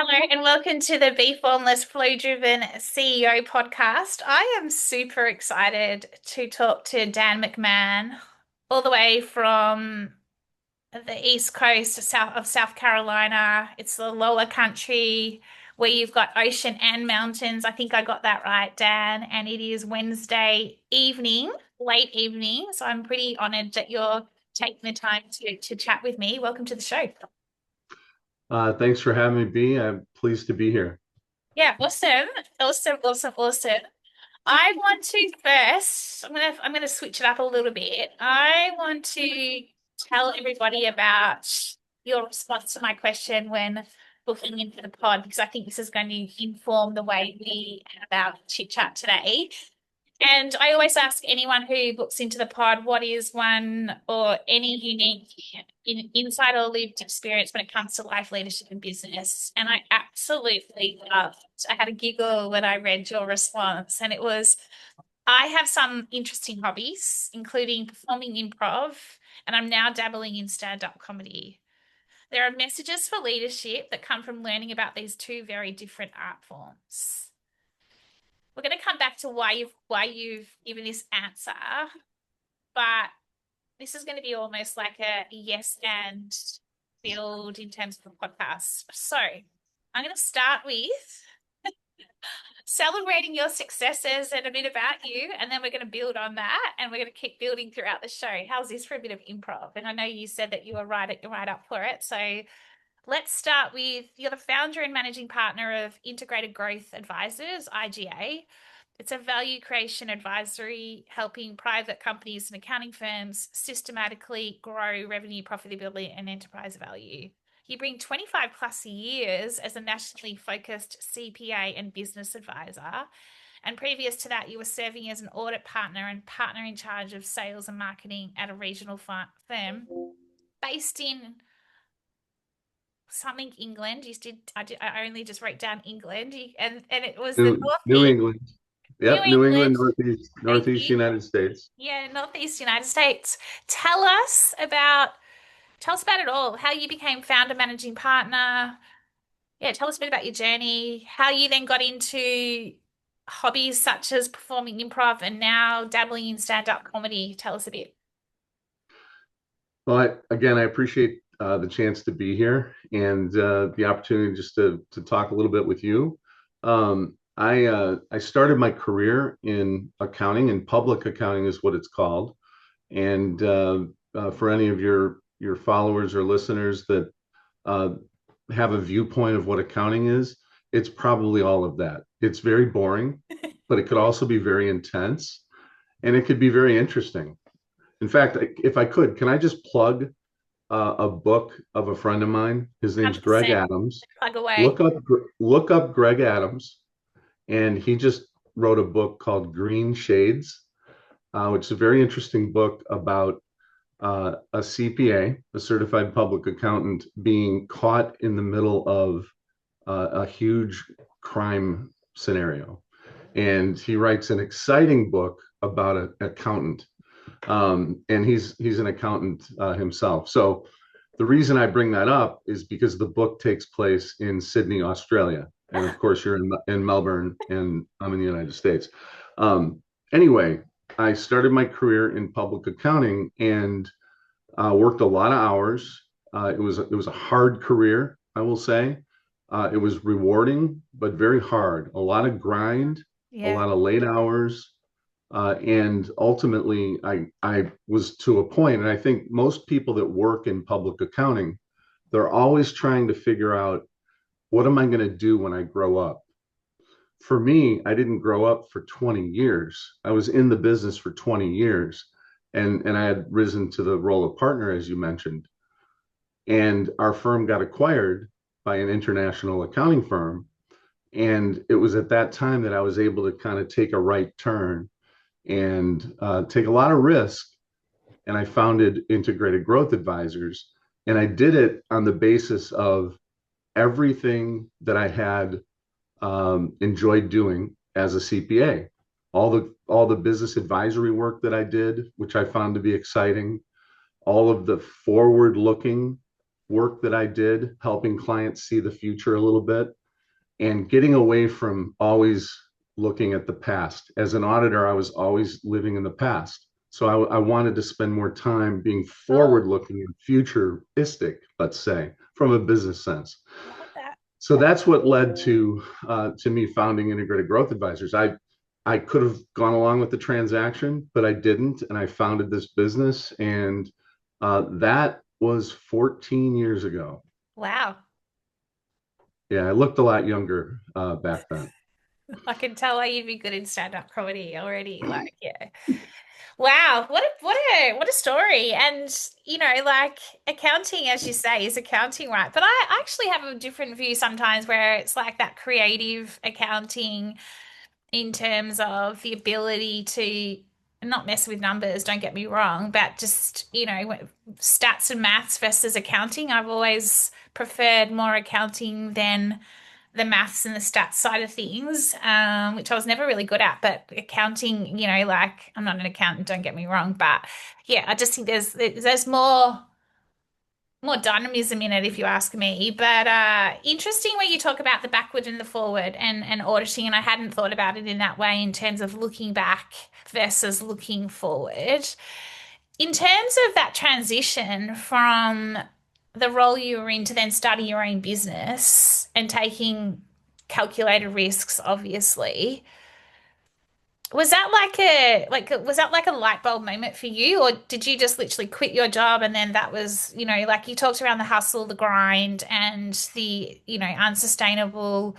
Hello and welcome to the Bee Formless Flow Driven CEO podcast. I am super excited to talk to Dan McMahon, all the way from the East Coast of South Carolina. It's the lower country where you've got ocean and mountains. I think I got that right, Dan. And it is Wednesday evening, late evening. So I'm pretty honored that you're taking the time to chat with me. Welcome to the show. Thanks for having me, Bee. I'm pleased to be here. Yeah, awesome. Awesome, awesome, awesome. I want to first, I'm gonna switch it up a little bit. I want to tell everybody about your response to my question when booking into the pod, because I think this is going to inform the way we have our chit chat today. And I always ask anyone who books into the pod, what is one or any unique insight or lived experience when it comes to life, leadership, and business? And I absolutely loved. I had a giggle when I read your response, and it was, I have some interesting hobbies, including performing improv, and I'm now dabbling in stand-up comedy. There are messages for leadership that come from learning about these two very different art forms. We're going to come back to why you've given this answer, but this is going to be almost like a yes and build in terms of the podcast. So I'm going to start with celebrating your successes and a bit about you, and then we're going to build on that, and we're going to keep building throughout the show. How's this for a bit of improv? And I know you said that you were right up for it, so let's start with, you're the founder and managing partner of Integrated Growth Advisors, IGA. It's a value creation advisory helping private companies and accounting firms systematically grow revenue, profitability, and enterprise value. You bring 25 plus years as a nationally focused CPA and business advisor. And previous to that, you were serving as an audit partner and partner in charge of sales and marketing at a regional firm based in something England. I only just wrote down England, and it was the New Northeast, England. New Yep, New England, England. Thank Northeast you. United States. Yeah, Northeast United States. Tell us about tell us about it all. How you became founder managing partner. Yeah, tell us a bit about your journey. How you then got into hobbies such as performing improv and now dabbling in stand-up comedy. Tell us a bit. Well, again, I appreciate the chance to be here and the opportunity just to talk a little bit with you. I started my career in accounting, and public accounting is what it's called. And for any of your followers or listeners that uh, have a viewpoint of what accounting is, it's probably all of that. It's very boring, but it could also be very intense, and it could be very interesting. In fact, if I could, can I just plug a book of a friend of mine? His name's Greg 100% Adams. plug away. Look up Greg Adams, and he just wrote a book called Green Shades, which is a very interesting book about a CPA, a certified public accountant, being caught in the middle of a huge crime scenario. And he writes an exciting book about an accountant, and he's an accountant himself. So the reason I bring that up is because the book takes place in Sydney, Australia, and of course you're in Melbourne, and I'm in the United States. Anyway, I started my career in public accounting and worked a lot of hours. It was a hard career, I will say. It was rewarding, but very hard. A lot of grind, a Yeah. lot of late hours, and ultimately, I was to a point, and I think most people that work in public accounting, they're always trying to figure out, what am I going to do when I grow up? For me, I didn't grow up for 20 years. I was in the business for 20 years, and I had risen to the role of partner, as you mentioned. And our firm got acquired by an international accounting firm. And it was at that time that I was able to kind of take a right turn and take a lot of risk. And I founded Integrated Growth Advisors. And I did it on the basis of everything that I had enjoyed doing as a CPA. All the business advisory work that I did, which I found to be exciting, all of the forward looking work that I did, helping clients see the future a little bit and getting away from always looking at the past. As an auditor, I was always living in the past. So I wanted to spend more time being Oh, forward looking and futuristic, let's say, from a business sense. love that. So that's what led to me founding Integrated Growth Advisors. I could have gone along with the transaction, but I didn't, and I founded this business, and that was 14 years ago. Wow. Yeah, I looked a lot younger back then. I can tell why you'd be good in stand-up comedy already. Like, yeah. Wow, what a story. And like accounting, as you say, is accounting, right? But I actually have a different view sometimes where it's like that creative accounting in terms of the ability to not mess with numbers, don't get me wrong, but just, stats and maths versus accounting. I've always preferred more accounting than the maths and the stats side of things, which I was never really good at. But accounting, like I'm not an accountant, don't get me wrong, but yeah, I just think there's more dynamism in it, if you ask me. But interesting where you talk about the backward and the forward and auditing, and I hadn't thought about it in that way in terms of looking back versus looking forward. In terms of that transition from the role you were in to then starting your own business and taking calculated risks, obviously. Was that was that like a light bulb moment for you, or did you just literally quit your job and then that was, like you talked around the hustle, the grind, and the, unsustainable,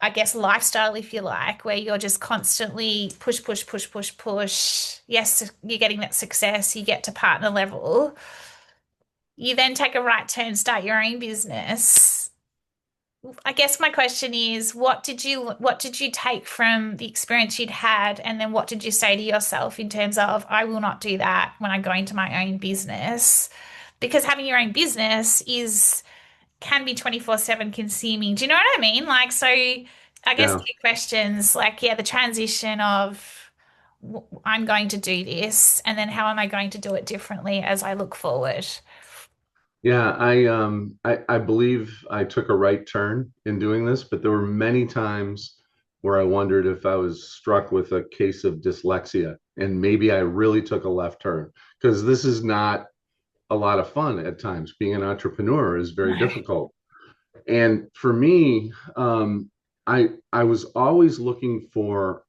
I guess, lifestyle, if you like, where you're just constantly push, push, push, push, push. Yes, you're getting that success, you get to partner level. You then take a right turn, start your own business. I guess my question is, what did you take from the experience you'd had, and then what did you say to yourself in terms of, I will not do that when I go into my own business? Because having your own business is can be 24/7 consuming. Do you know what I mean? Like, so I guess Yeah. two questions, like, yeah, the transition of I'm going to do this, and then how am I going to do it differently as I look forward? Yeah, I believe I took a right turn in doing this, but there were many times where I wondered if I was struck with a case of dyslexia and maybe I really took a left turn because this is not a lot of fun at times. Being an entrepreneur is very No. difficult. And for me, I was always looking for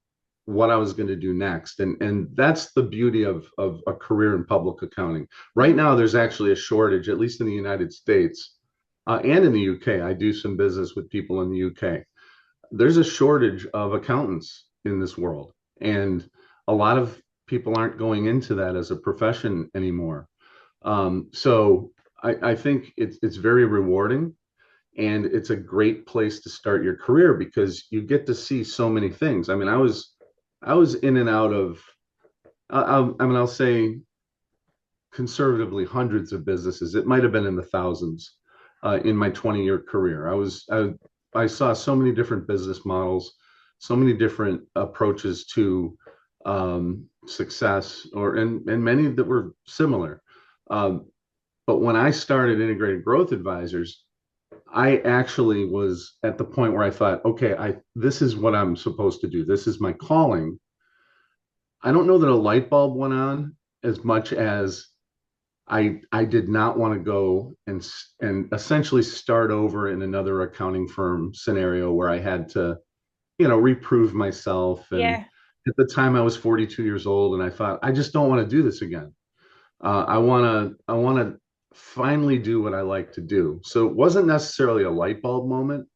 what I was going to do next, and that's the beauty of a career in public accounting. Right now, there's actually a shortage, at least in the United States and in the UK. I do some business with people in the UK. There's a shortage of accountants in this world, and a lot of people aren't going into that as a profession anymore. So I think it's very rewarding and it's a great place to start your career because you get to see so many things. I mean, I was in and out of I'll say conservatively hundreds of businesses. It might have been in the thousands in my 20-year career. I saw so many different business models, so many different approaches to success, and many that were similar. Um, but when I started Integrated Growth Advisors, I actually was at the point where I thought, okay, I this is what I'm supposed to do. This is my calling. I don't know that a light bulb went on as much as I did not want to go and essentially start over in another accounting firm scenario where I had to, reprove myself. And Yeah. at the time I was 42 years old and I thought, I just don't want to do this again. I want to finally do what I like to do. So it wasn't necessarily a light bulb moment,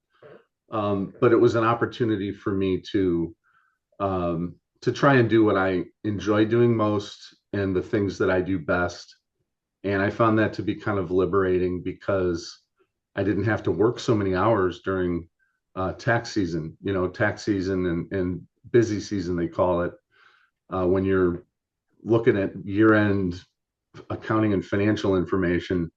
but it was an opportunity for me to try and do what I enjoy doing most and the things that I do best. And I found that to be kind of liberating because I didn't have to work so many hours during tax season, tax season and busy season, they call it, when you're looking at year end accounting and financial information.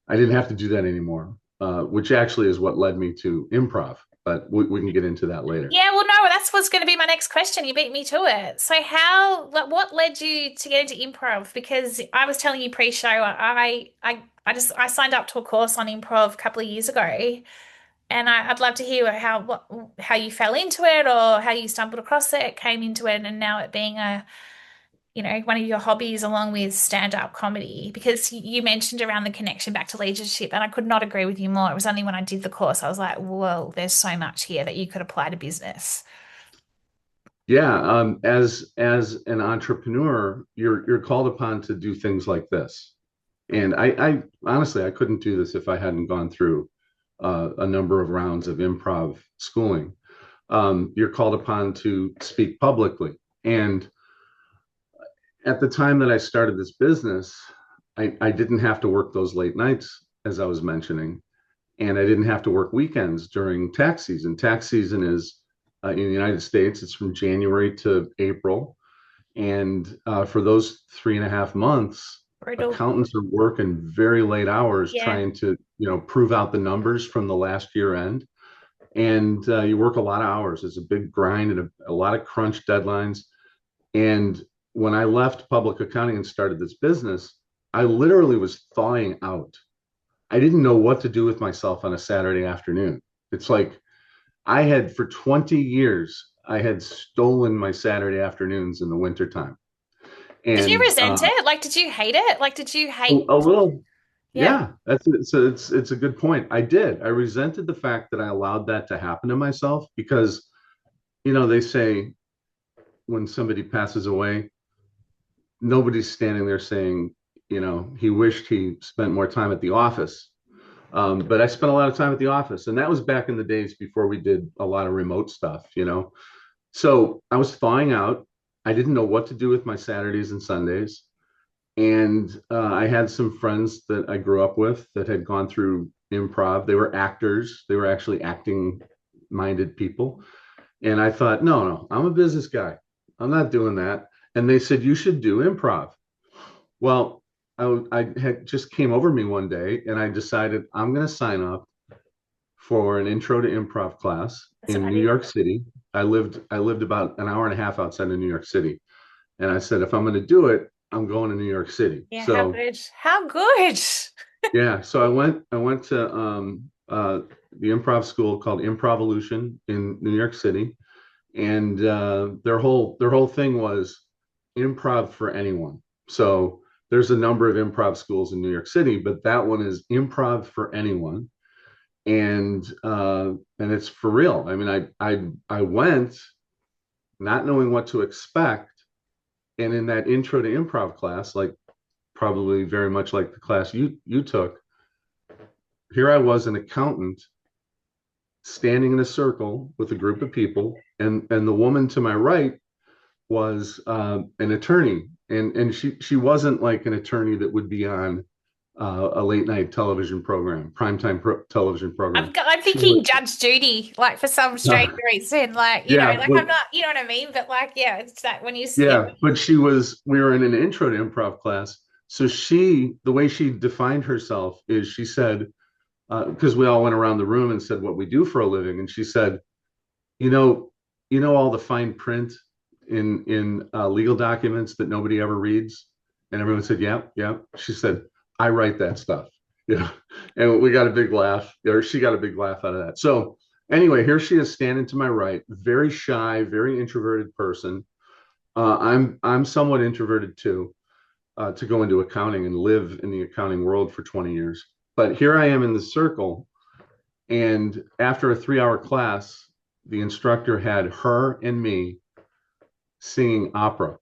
I didn't have to do that anymore, which actually is what led me to improv. but we can get into that later. Yeah, well, no, that's what's going to be my next question. You beat me to it. So what led you to get into improv? Because I was telling you pre-show, I signed up to a course on improv a couple of years ago, and I'd love to hear how you fell into it or how you stumbled across it, came into it, and now it being one of your hobbies along with stand-up comedy. Because you mentioned around the connection back to leadership, and I could not agree with you more. It was only when I did the course I was like, whoa, there's so much here that you could apply to business. Yeah, as an entrepreneur, you're called upon to do things like this. And I honestly, I couldn't do this if I hadn't gone through a number of rounds of improv schooling. You're called upon to speak publicly. And at the time that I started this business, I didn't have to work those late nights, as I was mentioning, and I didn't have to work weekends during tax season. Tax season is in the United States, it's from January to April. And for those 3.5 months, Brutal. accountants are working very late hours Yeah. trying to, prove out the numbers from the last year end. And you work a lot of hours. It's a big grind and a lot of crunch deadlines. And when I left public accounting and started this business, I literally was thawing out. I didn't know what to do with myself on a Saturday afternoon. It's like I had for 20 years, I had stolen my Saturday afternoons in the wintertime. Did you And resent it? Like, did you hate it? Like, did you hate? a little, Yeah, yeah, it's a good point. I did. I resented the fact that I allowed that to happen to myself because, they say when somebody passes away, nobody's standing there saying, he wished he spent more time at the office. But I spent a lot of time at the office, and that was back in the days before we did a lot of remote stuff. So I was thawing out. I didn't know what to do with my Saturdays and Sundays. And I had some friends that I grew up with that had gone through improv. They were actors, they were actually acting minded people. And I thought, no, no, I'm a business guy. I'm not doing that. And they said, you should do improv. Well, I had just came over me one day and I decided I'm going to sign up for an intro to improv class that's what in I New did. York City. I lived about an hour and a half outside of New York City. And I said, if I'm going to do it, I'm going to New York City. Yeah, how So good? How good? yeah, so I went to the improv school called Improvolution in New York City, and their whole thing was improv for anyone. So there's a number of improv schools in New York City, but that one is improv for anyone, and it's for real. I mean, I went not knowing what to expect, and in that intro to improv class, like probably very much like the class you took, here I was, an accountant standing in a circle with a group of people, and the woman to my right was an attorney, and she wasn't like an attorney that would be on a late night television program, television program. I'm She was, thinking Judge Judy, like for some strange reason, like yeah, like but I'm not, you know what I mean? But like, yeah, it's that when you, yeah, yeah, but we were in an intro to improv class. So the way she defined herself is she said, because we all went around the room and said what we do for a living, and she said, you know, all the fine print in legal documents that nobody ever reads, and everyone said, "Yeah, yeah." She said, "I write that stuff," you know, and we got a big laugh, or she got a big laugh out of that. So anyway, here she is standing to my right, very shy, very introverted person. I'm somewhat introverted too, to go into accounting and live in the accounting world for 20 years. But here I am in the circle, and after a 3-hour class, the instructor had her and me singing opera,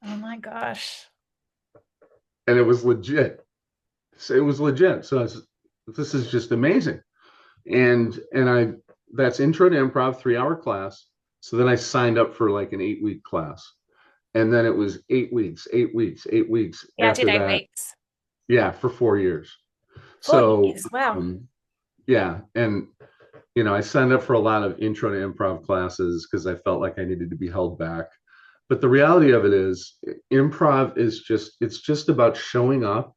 oh my gosh. and it was legit. So it was legit. So this is just amazing. And that's intro to improv, 3-hour class. So then I signed up for like an 8-week class. And then it was 8 weeks, 8 weeks, 8 weeks Yeah, I did after eight that. weeks. Yeah, for 4 years. 4 years. So Wow. yeah. And I signed up for a lot of intro to improv classes because I felt like I needed to be held back. But the reality of it is, improv is it's just about showing up,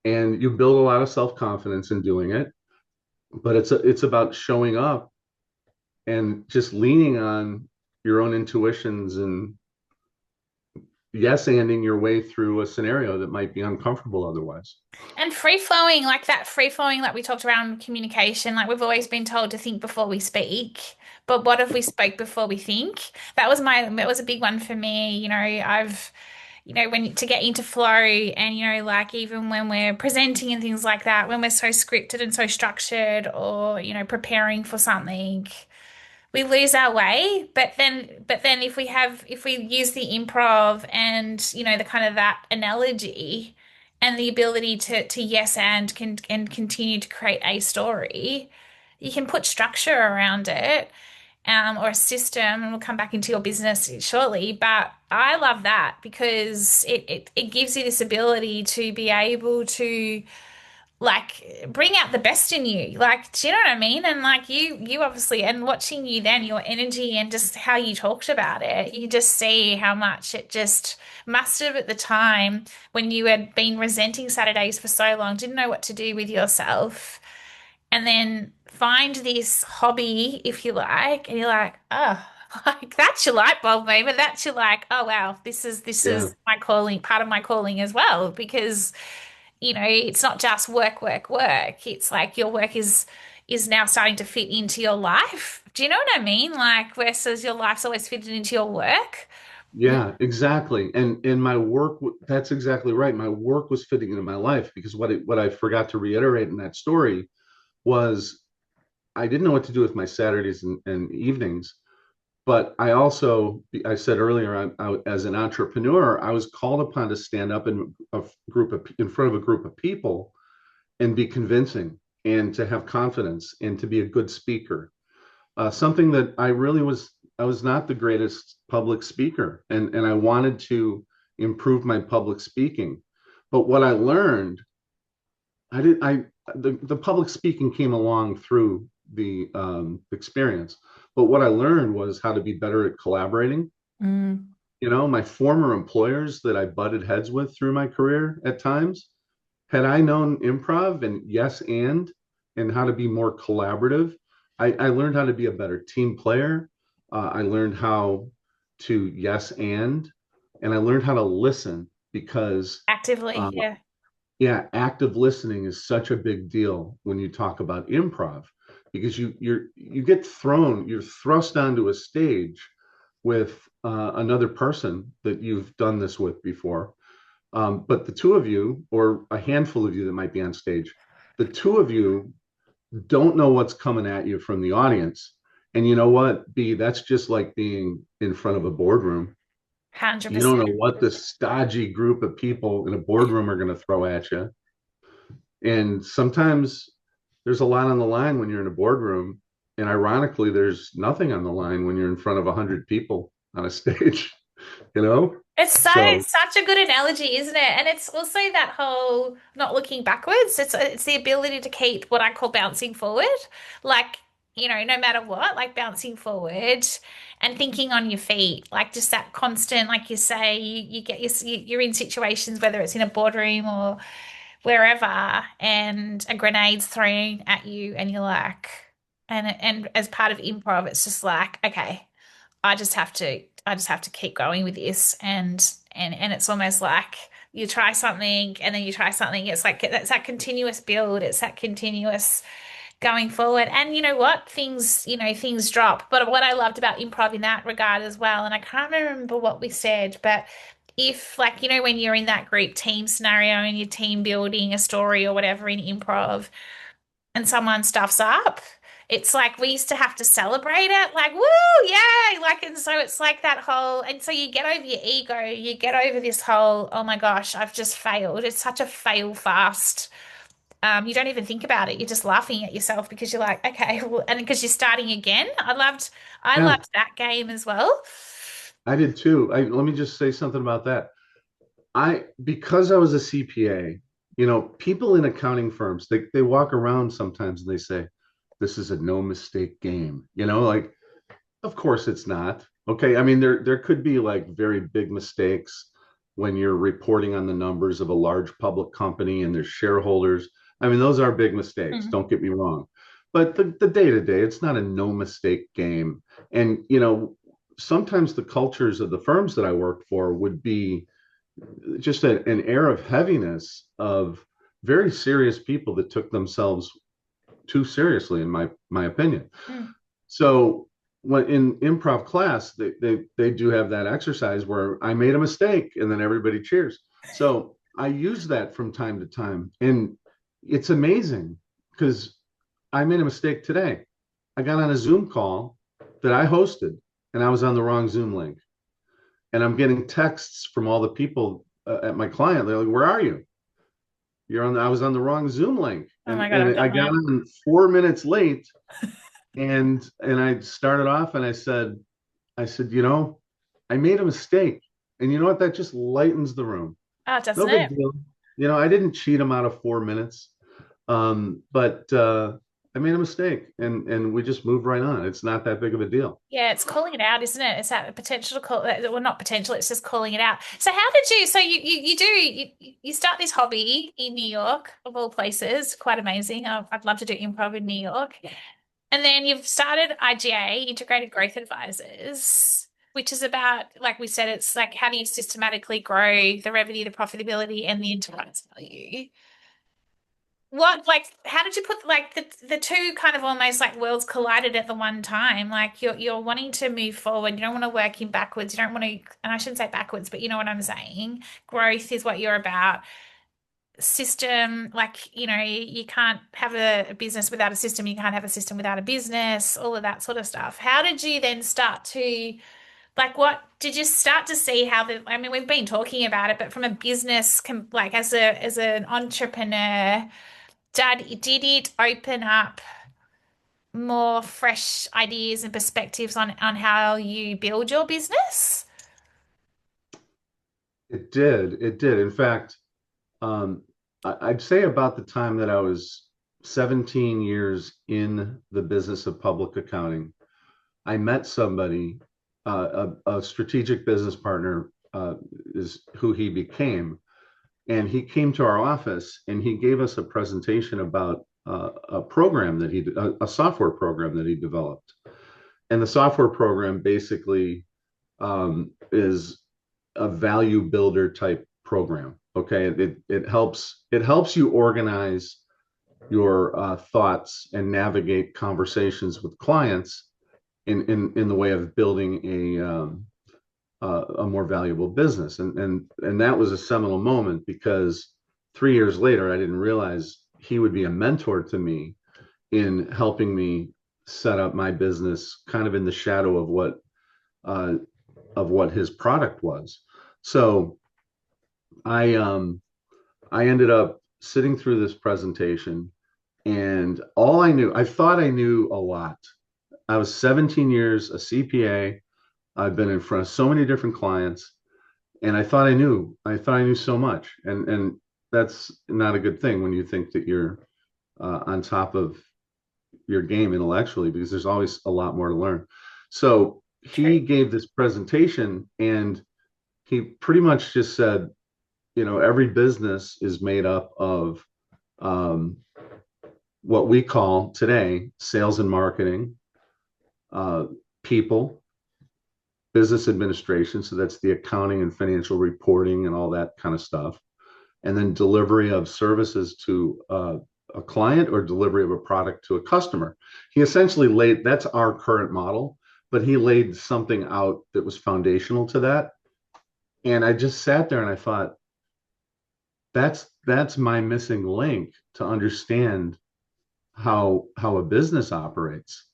and you build a lot of self-confidence in doing it. But it's about showing up and just leaning on your own intuitions and yes-anding your way through a scenario that might be uncomfortable otherwise. And free flowing, like that free flowing, like we talked around communication, like we've always been told to think before we speak. But what if we spoke before we think? That was a big one for me. When to get into flow and, like even when we're presenting and things like that, when we're so scripted and so structured or, preparing for something, we lose our way. But then if we use the improv and, the kind of that analogy and the ability to yes and continue to create a story, you can put structure around it, or a system, and we'll come back into your business shortly. But I love that because it gives you this ability to be able to like bring out the best in you. Like, do you know what I mean? And like you obviously, and watching you then, your energy and just how you talked about it, you just see how much it just must have at the time when you had been resenting Saturdays for so long, didn't know what to do with yourself, and then find this hobby, if you like, and you're like, oh, like that's your light bulb moment. That's your like, oh wow, this is Yeah. my calling, part of my calling as well, because it's not just work, work, work. It's like your work is now starting to fit into your life. Do you know what I mean? Like versus your life's always fitted into your work. Mm. Yeah, exactly. And my work, that's exactly right. My work was fitting into my life because what I forgot to reiterate in that story was I didn't know what to do with my Saturdays and evenings. But I also, I said earlier, as an entrepreneur, I was called upon to stand up in front of a group of people and be convincing and to have confidence and to be a good speaker. Something that I was not the greatest public speaker, and I wanted to improve my public speaking. But what I learned, I did, I the public speaking came along through the experience. But what I learned was how to be better at collaborating. Mm. My former employers that I butted heads with through my career at times, had I known improv and and how to be more collaborative, I learned how to be a better team player. I learned how to and I learned how to listen because Actively, uh, yeah. yeah, active listening is such a big deal when you talk about improv because you're thrust onto a stage with another person that you've done this with before. But the two of you, or a handful of you that might be on stage, the two of you don't know what's coming at you from the audience. And you know what, B, that's just like being in front of a boardroom. You 100%. don't know what this stodgy group of people in a boardroom are going to throw at you. And sometimes there's a lot on the line when you're in a boardroom. And ironically, there's nothing on the line when you're in front of 100 people on a stage, you know? So, It's such a good analogy, isn't it? And it's also that whole not looking backwards. It's the ability to keep what I call bouncing forward. Like, no matter what, like bouncing forward and thinking on your feet. Like just that constant, like you say, you get you're in situations, whether it's in a boardroom or wherever, and a grenade's thrown at you and you're like, and as part of improv, it's just like, okay. I just have to keep going with this, and it's almost like you try something and then you try something. It's like it's that continuous build, it's that continuous going forward. And you know what? Things drop. But what I loved about improv in that regard as well, and I can't remember what we said, but if like, when you're in that group team scenario and you're team building a story or whatever in improv, and someone stuffs up, it's like we used to have to celebrate it, like, woo, yay! Like, and so it's like that whole, and so you get over your ego, you get over this whole, oh my gosh, I've just failed. It's such a fail fast. You don't even think about it. You're just laughing at yourself because you're like, okay, well, and because you're starting again. I yeah, loved that game as well. I did too. Let me just say something about that. Because I was a CPA, people in accounting firms, they walk around sometimes and they say, this is a no mistake game. Like, of course it's not. Okay. I mean, there could be like very big mistakes when you're reporting on the numbers of a large public company and there's shareholders. I mean, those are big mistakes. Mm. Don't get me wrong. but the day to day, it's not a no mistake game. And, sometimes the cultures of the firms that I worked for would be just an air of heaviness of very serious people that took themselves too seriously, in my opinion. Mm. So when in improv class, they do have that exercise where I made a mistake and then everybody cheers. So I use that from time to time. And it's amazing because I made a mistake today. I got on a Zoom call that I hosted and I was on the wrong Zoom link. And I'm getting texts from all the people at my client. They're like, "Where are you? I was on the wrong Zoom link." Oh my And God, I've I done got that. on 4 minutes late, and I started off and I said, I made a mistake. And you know what? That just lightens the room. Oh, No doesn't big it? deal. I didn't cheat them out of 4 minutes. But I made a mistake and we just moved right on. It's not that big of a deal. Yeah, it's calling it out, isn't it? It's that potential to call, well, not potential, it's just calling it out. So how did you, so you start this hobby in New York, of all places, quite amazing. I'd love to do improv in New York. And then you've started IGA, Integrated Growth Advisors, which is about, like we said, it's like how do you systematically grow the revenue, the profitability, and the enterprise value. What, like, how did you put like the two kind of almost like worlds collided at the one time? Like you're wanting to move forward. You don't want to work in backwards. You don't want to, and I shouldn't say backwards, but you know what I'm saying. Growth is what you're about. System, like, you can't have a business without a system. You can't have a system without a business, all of that sort of stuff. How did you then start to, like, what did you start to see how I mean, we've been talking about it, but from a business, like as an entrepreneur, did it open up more fresh ideas and perspectives on how you build your business? It did. It did. In fact, um, I'd say about the time that I was 17 years in the business of public accounting, I met somebody, a strategic business partner, is who he became. And he came to our office and he gave us a presentation about a program that a software program that he developed. And the software program basically is a value builder type program. Okay, it helps you organize your thoughts and navigate conversations with clients in the way of building a more valuable business. And that was a seminal moment because 3 years later, I didn't realize he would be a mentor to me in helping me set up my business kind of in the shadow uh, of what his product was. So I ended up sitting through this presentation, and I thought I knew a lot. I was 17 years a CPA. I've been in front of so many different clients, and I thought I knew so much, and that's not a good thing when you think that you're on top of your game intellectually, because there's always a lot more to learn. So True. he gave this presentation and he pretty much just said, every business is made up of um, what we call today sales and marketing, uh, people, business administration. So that's the accounting and financial reporting and all that kind of stuff. And then delivery of services to a client or delivery of a product to a customer. He essentially that's our current model, but he laid something out that was foundational to that. And I just sat there and I thought, that's my missing link to understand how a business operates,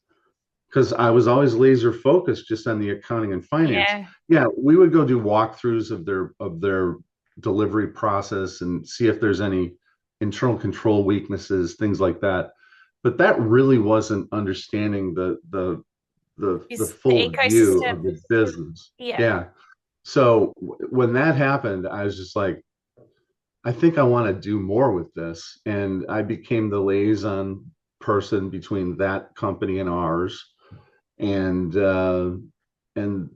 because I was always laser focused just on the accounting and finance. Yeah. Yeah, we would go do walkthroughs of their delivery process and see if there's any internal control weaknesses, things like that. But that really wasn't understanding the Is the full view of ecosystem. the business. Yeah. Yeah. So when that happened, I was just like, I think I want to do more with this. And I became the liaison person between that company and ours. And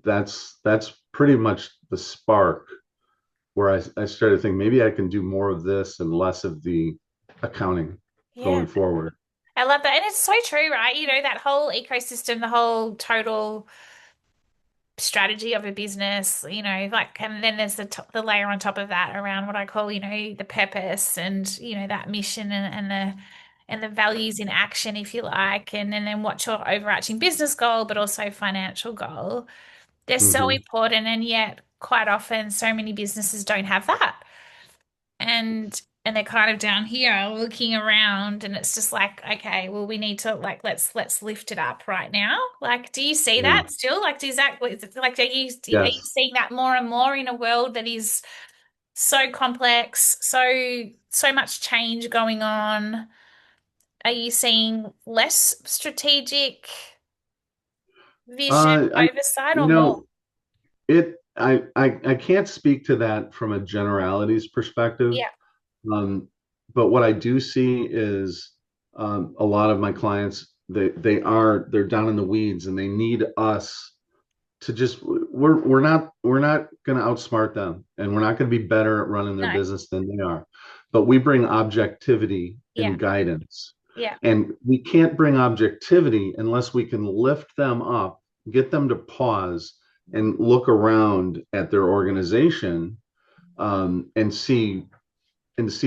that's pretty much the spark where I started to think maybe I can do more of this and less of the accounting Yeah. going forward. I love that. And it's so true, right? That whole ecosystem, the whole total strategy of a business, like, and then there's the layer on top of that around what I call, the purpose and, that mission and the values in action, if you like, and then what's your overarching business goal, but also financial goal. They're so Hmm. important, and yet quite often so many businesses don't have that. And they're kind of down here looking around, and it's just like, okay, well, we need to, like, let's lift it up right now. Like, do you see Yeah. that still? Like, is that like, are you Yes. seeing that more and more in a world that is so complex, so much change going on? Are you seeing less strategic vision, I, oversight, you or more? know, I can't speak to that from a generalities perspective. Yeah, Um, but what I do see is a lot of my clients, they're down in the weeds and they need us to just we're not going to outsmart them, and we're not going to be better at running their no, business than they are, but we bring objectivity yeah, and guidance, yeah, and we can't bring objectivity unless we can lift them up, get them to pause and look around at their organization, and see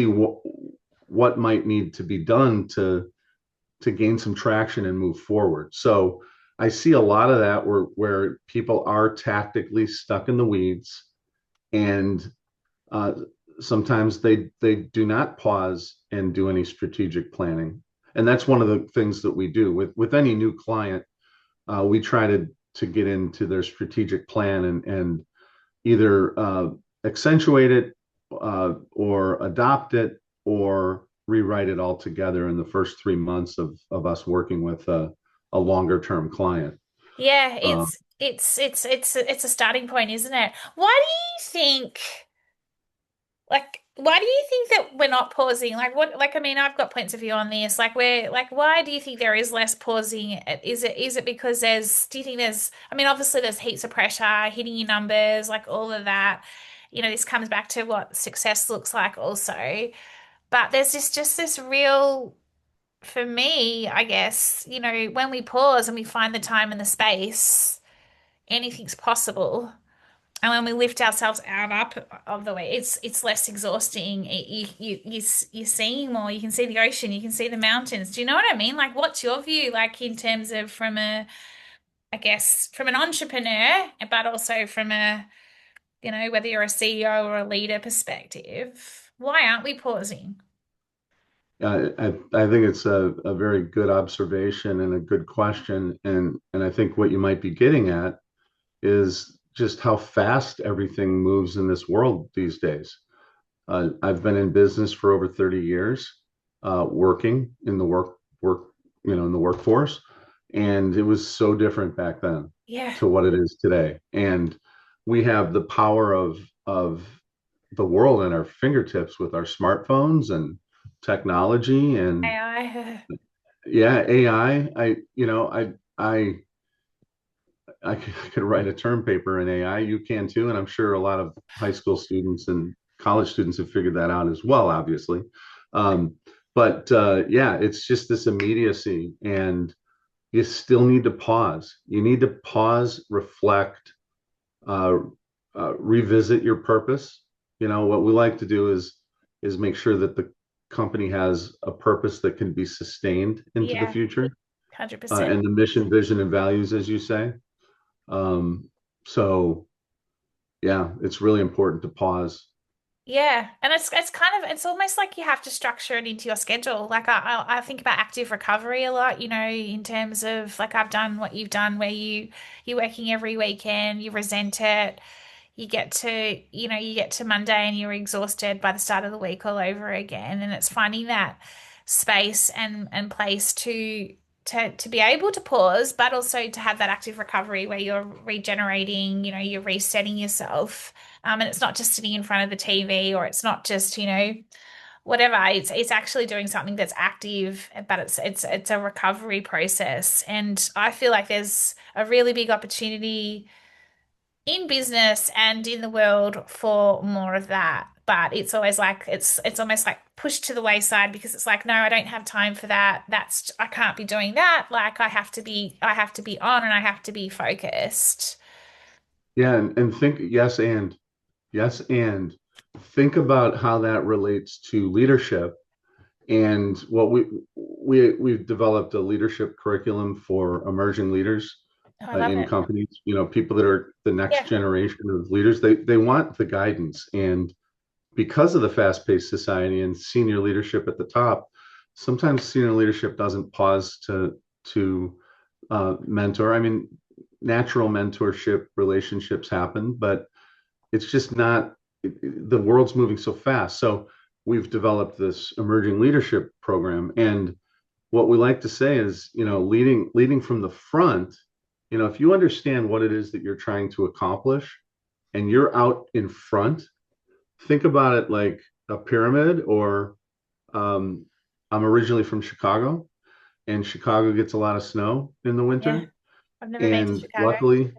what might need to be done to gain some traction and move forward. So I see a lot of that where people are tactically stuck in the weeds, and uh, sometimes they do not pause and do any strategic planning. And that's one of the things that we do with any new client. We try to get into their strategic plan and either accentuate it, or adopt it, or rewrite it altogether in the first 3 months of us working with a longer term client. yeah. Uh, It's a starting point, isn't it? Why do you think? Like, why do you think that we're not pausing? Like, what, like, I mean, I've got points of view on this. Like, why do you think there is less pausing? Is it because do you think I mean, obviously there's heaps of pressure hitting your numbers, like all of that. This comes back to what success looks like also. But there's just this real, for me, I guess, when we pause and we find the time and the space, anything's possible. And when we lift ourselves out up of the way, it's less exhausting. You're seeing more. You can see the ocean. You can see the mountains. Do you know what I mean? Like, what's your view, like, in terms of, from I guess, from an entrepreneur, but also from whether you're a CEO or a leader perspective, why aren't we pausing? I think it's a very good observation and a good question, and I think what you might be getting at is just how fast everything moves in this world these days. I've been in business for over 30 years, working in the in the workforce, and it was so different back then Yeah, to what it is today. And we have the power of the world at our fingertips with our smartphones and technology, and AI. yeah, AI. I could write a term paper in AI. You can too, and I'm sure a lot of high school students and college students have figured that out as well, obviously. Um, but yeah, it's just this immediacy, and you still need to pause. You need to pause, reflect, uh, revisit your purpose. What we like to do is make sure that the company has a purpose that can be sustained into the Yeah, future, 100%. and the mission, vision, and values, as you say. Um, so yeah, it's really important to pause. Yeah, and it's kind of, it's almost like you have to structure it into your schedule. Like, I think about active recovery a lot, in terms of, like, I've done what you've done, where you're working every weekend, you resent it, you get to Monday and you're exhausted by the start of the week all over again. And it's finding that space and place to be able to pause, but also to have that active recovery where you're regenerating, you're resetting yourself. And it's not just sitting in front of the TV, or it's not just, whatever. It's actually doing something that's active, but it's a recovery process. And I feel like there's a really big opportunity in business and in the world for more of that. but it's always like it's almost like pushed to the wayside because it's like, no, I don't have time for that. That's I can't be doing that. Like I have to be on and I have to be focused. Yeah, and think yes, and think about how that relates to leadership. And what we've developed a leadership curriculum for emerging leaders Oh, I love in it. companies. You know, people that are the next Yeah. generation of leaders. They want the guidance, and because of the fast-paced society and senior leadership at the top, sometimes senior leadership doesn't pause to mentor. I mean, natural mentorship relationships happen, but it's just not the world's moving so fast. So we've developed this emerging leadership program. And what we like to say is, leading from the front, if you understand what it is that you're trying to accomplish and you're out in front, think about it like a pyramid or um, I'm originally from Chicago, and Chicago gets a lot of snow in the Yeah. winter. I've never been to And Chicago.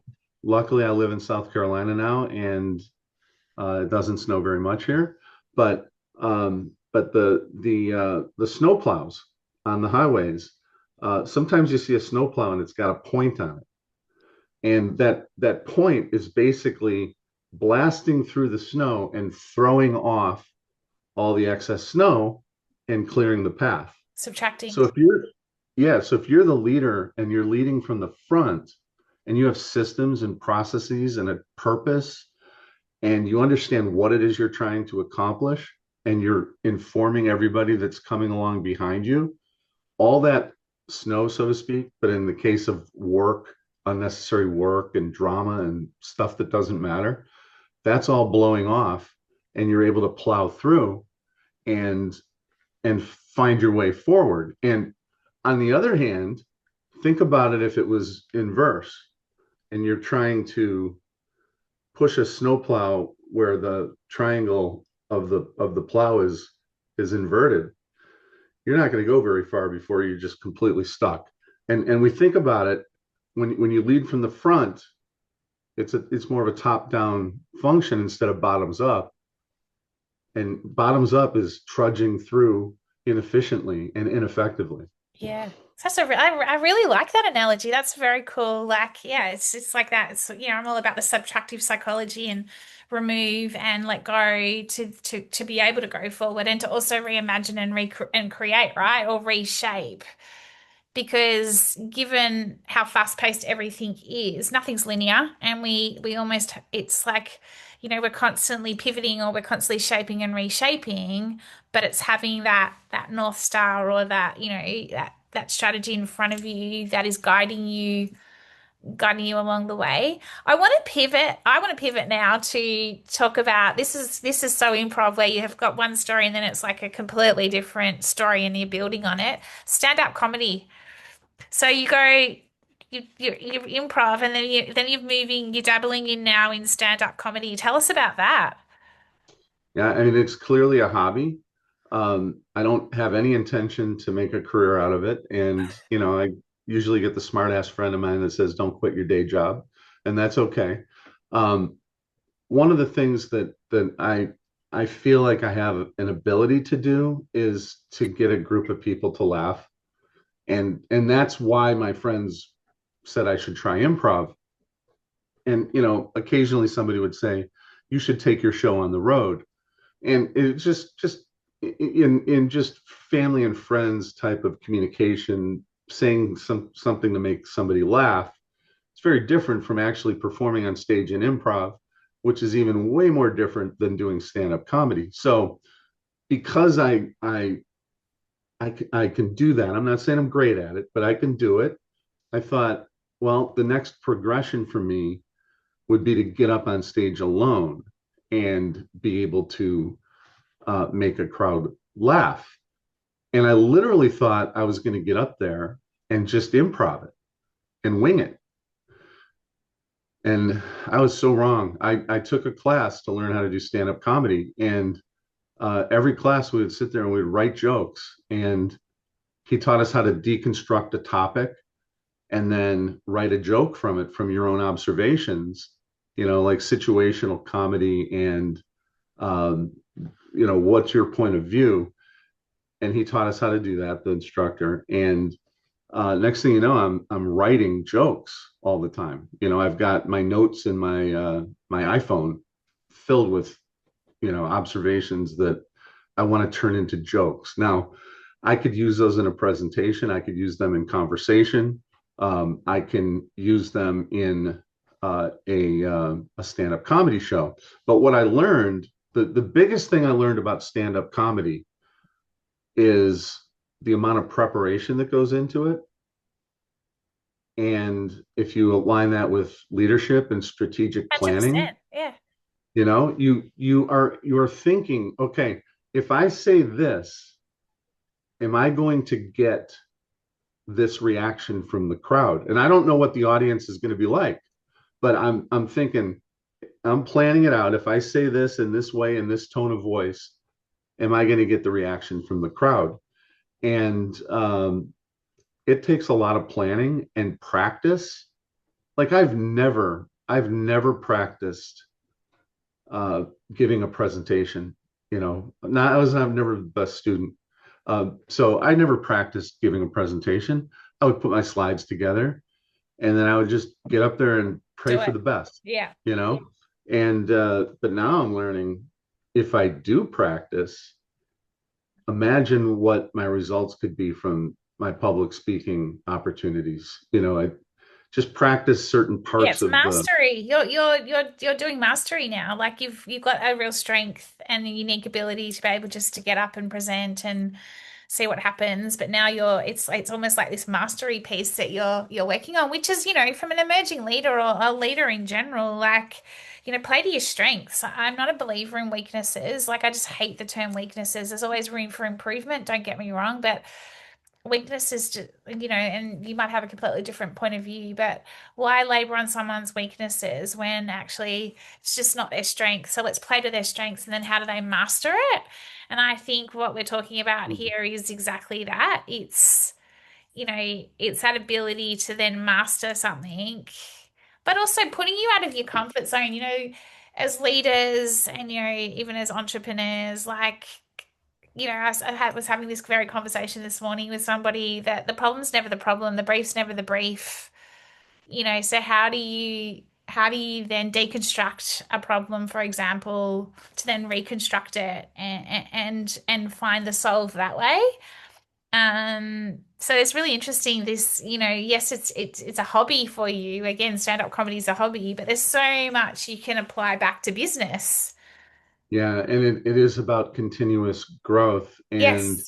luckily, I live in South Carolina now, and it doesn't snow very much here, but the snow plows on the highways. Sometimes you see a snow plow and it's got a point on it, and that point is basically blasting through the snow and throwing off all the excess snow and clearing the path. Subtracting. So if you're so if you're the leader and you're leading from the front and you have systems and processes and a purpose and you understand what it is you're trying to accomplish and you're informing everybody that's coming along behind you, all that snow, so to speak, but in the case of work, unnecessary work and drama and stuff that doesn't matter, that's all blowing off and you're able to plow through and find your way forward. And on the other hand, think about it if it was inverse and you're trying to push a snowplow where the triangle of the plow is inverted, you're not going to go very far before you're just completely stuck. And we think about it when you lead from the front, it's more of a top down function instead of bottoms up. And bottoms up is trudging through inefficiently and ineffectively. Yeah. I really like that analogy. That's very cool. Like, yeah, it's like that. I'm all about the subtractive psychology and remove and let go to be able to go forward and to also reimagine and create, right? Or reshape. Because given how fast-paced everything is, nothing's linear, and we almost it's like, we're constantly pivoting or we're constantly shaping and reshaping, but it's having that North Star or that strategy in front of you that is guiding you along the way. I want to pivot now to talk about this is so improv where you have got one story and then it's like a completely different story and you're building on it. Stand-up comedy. So you go, you improv, and you're dabbling in now in stand-up comedy. Tell us about that. Yeah, I mean, it's clearly a hobby. I don't have any intention to make a career out of it. And, I usually get the smart ass friend of mine that says, don't quit your day job. And that's okay. Um, One of the things that I feel like I have an ability to do is to get a group of people to laugh. And that's why my friends said I should try improv. And, occasionally somebody would say, you should take your show on the road. And it's just in just family and friends type of communication, saying something to make somebody laugh, it's very different from actually performing on stage in improv, which is even way more different than doing stand-up comedy. So because I can do that, I'm not saying I'm great at it, but I can do it. I thought, well, the next progression for me would be to get up on stage alone and be able to make a crowd laugh. And I literally thought I was going to get up there and just improv it and wing it. And I was so wrong. I took a class to learn how to do stand up comedy. And every class we would sit there and we'd write jokes. And he taught us how to deconstruct a topic and then write a joke from it from your own observations, like situational comedy and what's your point of view? And he taught us how to do that, the instructor. And next thing you know, I'm writing jokes all the time. I've got my notes in my iPhone filled with observations that I want to turn into jokes. Now, I could use those in a presentation. I could use them in conversation. I can use them in a stand-up comedy show. But what I learned, the biggest thing I learned about stand-up comedy is the amount of preparation that goes into it. And if you align that with leadership and strategic planning, 100%. Yeah. you are thinking, okay, if I say this, am I going to get this reaction from the crowd? And I don't know what the audience is going to be like, but I'm thinking, I'm planning it out. If I say this in this way, in this tone of voice, am I going to get the reaction from the crowd? And it takes a lot of planning and practice. Like I've never practiced uh, giving a presentation. Not I've never the best student, so I never practiced giving a presentation. I would put my slides together, and then I would just get up there and pray Do for it. the best. Yeah. You know, and but now I'm learning, if I do practice, imagine what my results could be from my public speaking opportunities. I just practice certain Yeah, parts it's of the. mastery. You're doing mastery now. Like you've got a real strength and a unique ability to be able just to get up and present and see what happens. But now it's almost like this mastery piece that you're working on, which is, from an emerging leader or a leader in general, like, play to your strengths. I'm not a believer in weaknesses. Like I just hate the term weaknesses. There's always room for improvement, don't get me wrong, but weakness is just, and you might have a completely different point of view, but why labor on someone's weaknesses when actually it's just not their strength? So let's play to their strengths and then how do they master it? And I think what we're talking about here is exactly that. It's that ability to then master something, but also putting you out of your comfort zone, as leaders and, even as entrepreneurs, like, was having this very conversation this morning with somebody that the problem's never the problem, the brief's never the brief, so how do you then deconstruct a problem, for example, to then reconstruct it and find the solve that way? So it's really interesting. This, yes, it's a hobby for you. Again, stand-up comedy is a hobby, but there's so much you can apply back to business. Yeah, and it is about continuous growth. And Yes.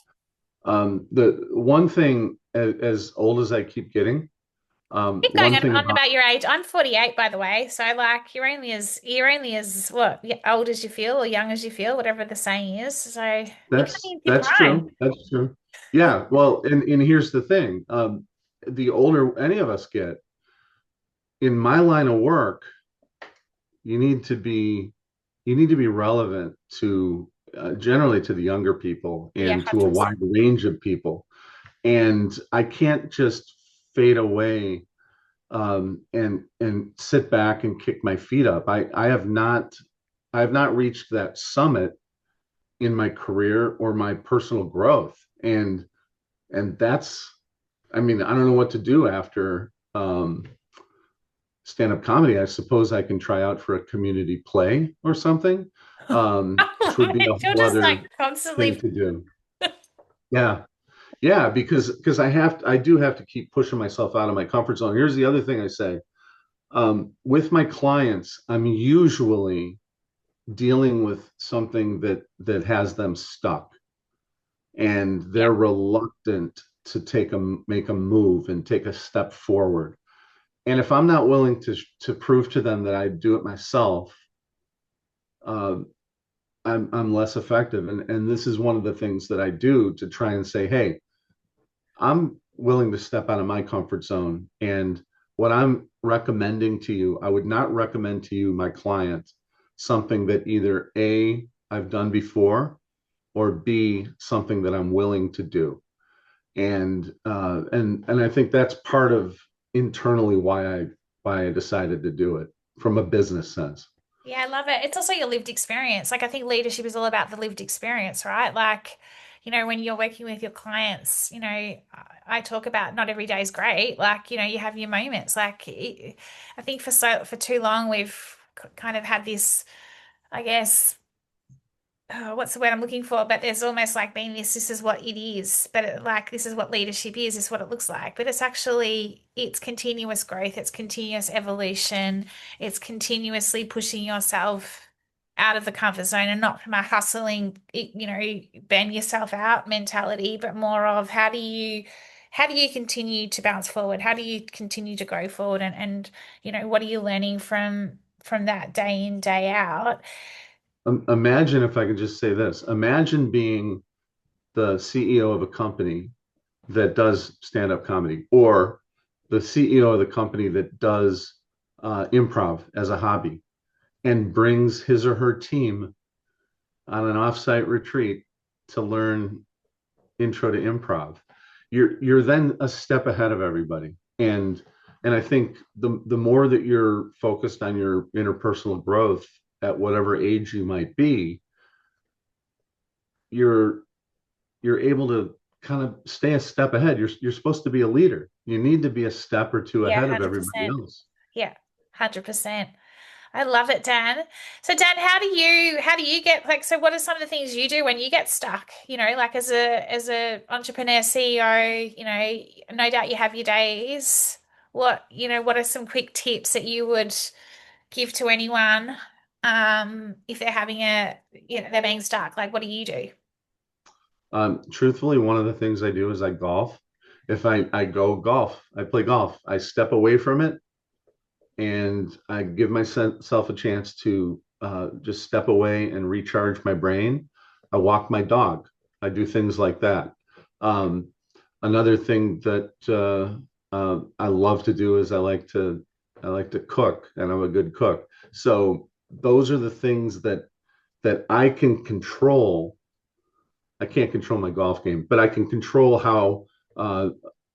the one thing, as old as I keep getting, Keep going one on, thing on about. about your age. I'm 48, by the way. So like you're only as what, old as you feel or young as you feel, whatever the saying is. So you're playing That's in your that's prime. true. That's true. Yeah. Well, and here's the thing. The older any of us get, in my line of work, you need to be you need to be relevant to generally to the younger people Yeah, and to a 100%. wide range of people. And I can't just fade away and sit back and kick my feet up. I have not reached that summit in my career or my personal growth. And that's, I mean, I don't know what to do after stand-up comedy. I suppose I can try out for a community play or something, which would be a You're whole just like other thing constantly. to do. Yeah. Yeah, because I do have to keep pushing myself out of my comfort zone. Here's the other thing I say. With my clients, I'm usually dealing with something that has them stuck, and Yeah. they're reluctant to make a move and take a step forward. And if I'm not willing to prove to them that I do it myself, uh, I'm less effective. And this is one of the things that I do to try and say, hey, I'm willing to step out of my comfort zone. And what I'm recommending to you, I would not recommend to you, my client, something that either A, I've done before, or B, something that I'm willing to do. And I think that's part of internally why I decided to do it from a business sense. Yeah, I love it. It's also your lived experience. Like, I think leadership is all about the lived experience, right? Like, when you're working with your clients, I talk about not every day is great. Like, you have your moments. Like, I think for too long we've kind of had this, I guess, what's the word I'm looking for? But there's almost like being this is what it is, but like this is what leadership is what it looks like. But it's continuous growth, it's continuous evolution, it's continuously pushing yourself out of the comfort zone and not from a hustling, burn yourself out mentality, but more of how do you continue to bounce forward? How do you continue to go forward? And what are you learning from that day in, day out? Imagine if I could just say this. Imagine being the CEO of a company that does stand-up comedy, or the CEO of the company that does improv as a hobby and brings his or her team on an offsite retreat to learn intro to improv. You're then a step ahead of everybody. And I think the more that you're focused on your interpersonal growth at whatever age you might be, you're you're able to kind of stay a step ahead. You're supposed to be a leader. You need to be a step or two Yeah, ahead of everybody 100%. else. Yeah, 100%. I love it, Dan. So Dan, how do you get like so what are some of the things you do when you get stuck? Like as a entrepreneur CEO, no doubt you have your days. What are some quick tips that you would give to anyone if they're having they're being stuck? Like what do you do? Truthfully, one of the things I do is I golf. If I go golf, I play golf. I step away from it and I give myself a chance to just step away and recharge my brain. I walk my dog. I do things like that. Um, Another thing that I love to do is I like to cook, and I'm a good cook. So those are the things that I can control. I can't control my golf game, but I can control how uh,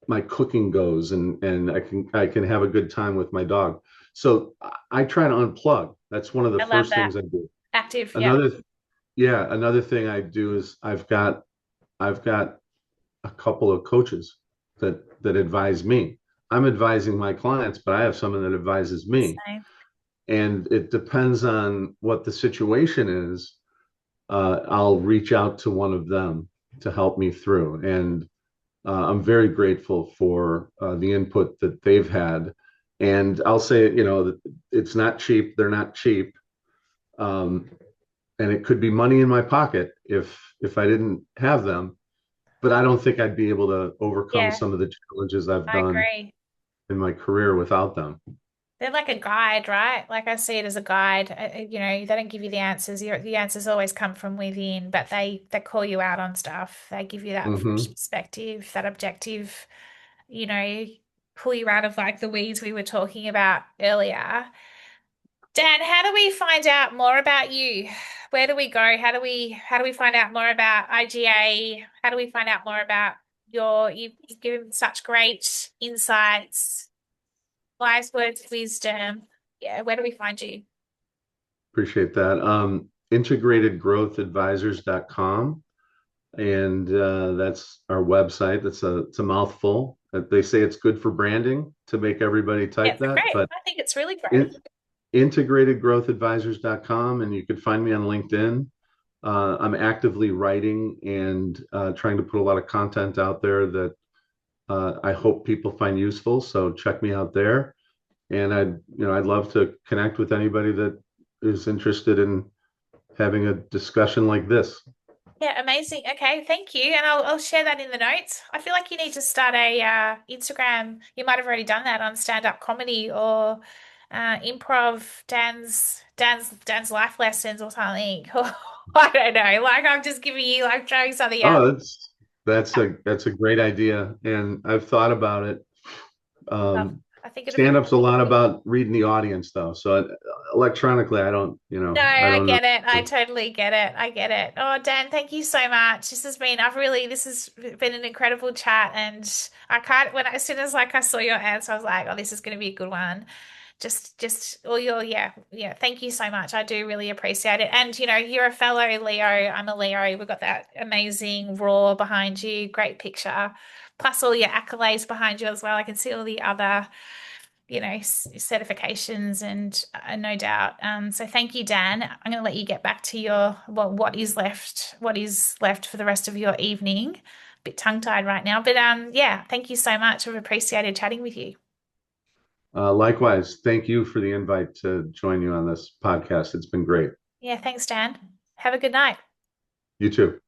my cooking goes, and I can have a good time with my dog. So I try to unplug. That's one of the I love first that. things I do. Active, yeah. Another, yeah, another thing I do is I've got a couple of coaches that advise me. I'm advising my clients, but I have someone that advises me, Same. and it depends on what the situation is. I'll reach out to one of them to help me through. And I'm very grateful for the input that they've had. And I'll say, it's not cheap. They're not cheap. Um, and it could be money in my pocket if I didn't have them. But I don't think I'd be able to overcome Yeah, some of the challenges I've I done agree. in my career without them. They're like a guide, right? Like I see it as a guide. They don't give you the answers. The answers always come from within, but they call you out on stuff. They give you that fresh Hmm. perspective, that objective, you know, pull you out of like the weeds we were talking about earlier. Dan, how do we find out more about you? Where do we go? How do we find out more about IGA? How do we find out more about you've given such great insights, wise words of wisdom. Yeah, where do we find you? Appreciate that. Integratedgrowthadvisors.com. And that's our website. It's a mouthful. They say it's good for branding to make everybody Yeah, type it's that, great. but I think it's really great. in, integratedgrowthadvisors.com, and you can find me on LinkedIn. I'm actively writing and trying to put a lot of content out there that I hope people find useful. So check me out there. And I'd love to connect with anybody that is interested in having a discussion like this. Yeah, amazing. Okay, thank you. And I'll share that in the notes. I feel like you need to start a Instagram. You might have already done that on stand-up comedy or improv, Dan's life lessons or something. I don't know. Like I'm just giving you like throwing something out. Oh, that's a great idea, and I've thought about it. Um, I think it'll be Stand-up's a lot about reading the audience, though. So electronically, I don't, No, I I don't know. get it. I totally get it. I get it. Oh, Dan, thank you so much. This has been an incredible chat. And I can't, as soon as like I saw your answer, I was like, oh, this is going to be a good one. just all your, yeah. Thank you so much. I do really appreciate it. And you're a fellow Leo. I'm a Leo. We've got that amazing roar behind you. Great picture. Plus all your accolades behind you as well. I can see all the other, certifications and no doubt. So thank you, Dan. I'm going to let you get back to your what is left for the rest of your evening. Bit tongue-tied right now, but yeah, thank you so much. I've appreciated chatting with you. Likewise, thank you for the invite to join you on this podcast. It's been great. Yeah, thanks, Dan. Have a good night. You too.